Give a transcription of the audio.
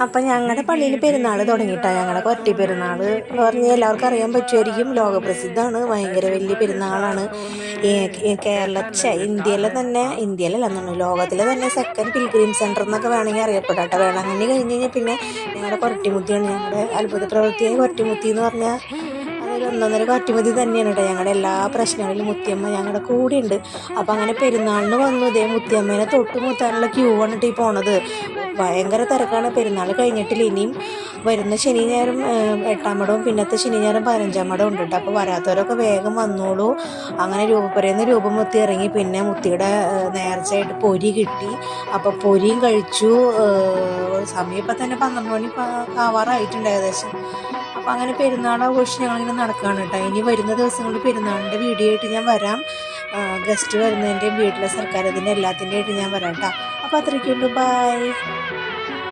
അപ്പം ഞങ്ങളുടെ പള്ളിയിൽ പെരുന്നാൾ തുടങ്ങിയിട്ടാണ്. ഞങ്ങളുടെ കൊറ്റി പെരുന്നാൾ എന്ന് പറഞ്ഞാൽ എല്ലാവർക്കും അറിയാൻ പറ്റുമായിരിക്കും. ലോകപ്രസിദ്ധമാണ്, ഭയങ്കര വലിയ പെരുന്നാളാണ്. ഇന്ത്യയിലെ തന്നെ, ഇന്ത്യയിലല്ലെന്നാണ്, ലോകത്തിലെ തന്നെ സെക്കൻഡ് പിൽഗ്രിം സെൻറ്റർ എന്നൊക്കെ വേണമെങ്കിൽ അറിയപ്പെടാട്ടോ. വേളാങ്കണ്ണി കഴിഞ്ഞ് കഴിഞ്ഞാൽ പിന്നെ ഞങ്ങളുടെ കൊരട്ടിമുത്തിയാണ്. ഞങ്ങളുടെ അത്ഭുത പ്രവൃത്തിയായ കൊരട്ടിമുത്തി എന്ന് പറഞ്ഞാൽ അതൊരു ഒന്നൊന്നര കാറ്റുമതി തന്നെയാണ് കേട്ടോ. ഞങ്ങളുടെ എല്ലാ പ്രശ്നങ്ങളിലും മുത്തിയമ്മ ഞങ്ങളുടെ കൂടെ ഉണ്ട്. അപ്പം അങ്ങനെ പെരുന്നാളിന് വന്നു, ഇതേ മുത്തിയമ്മേനെ തൊട്ട് മുത്താനുള്ള ക്യൂ ആണ് ഈ പോണത്. ഭയങ്കര തിരക്കാണ്. പെരുന്നാൾ കഴിഞ്ഞിട്ടില്ല, ഇനിയും വരുന്ന ശനി ഞായറും 8-ാം മടവും പിന്നത്തെ ശനി ഞായറും 15-ാം മടവും ഉണ്ട് കേട്ടോ. അപ്പോൾ വരാത്തവരൊക്കെ വേഗം വന്നോളൂ. അങ്ങനെ രൂപപ്പുരയിൽ രൂപം മുത്തി ഇറങ്ങി. പിന്നെ മുത്തിയുടെ നേർച്ചയായിട്ട് പൊരി കിട്ടി. അപ്പോൾ പൊരിയും കഴിച്ചു. സമയം ഇപ്പം തന്നെ 12 മണി ആവാറായിട്ടുണ്ട് ഏകദേശം. അപ്പോൾ അങ്ങനെ പെരുന്നാൾ ആഘോഷിച്ച് ഞങ്ങളിങ്ങനെ നടക്കുകയാണ് കേട്ടോ. ഇനി വരുന്ന ദിവസങ്ങളിൽ പെരുന്നാളിൻ്റെ വീഡിയോ ആയിട്ട് ഞാൻ വരാം. ഗസ്റ്റ് വരുന്നതിൻ്റെയും വീട്ടിലെ സർക്കാർ ഇതിൻ്റെ എല്ലാത്തിൻ്റെ ആയിട്ട് ഞാൻ വരാം കേട്ടോ. അപ്പോൾ അത്രയ്ക്കുള്ളൂ. ബൈ.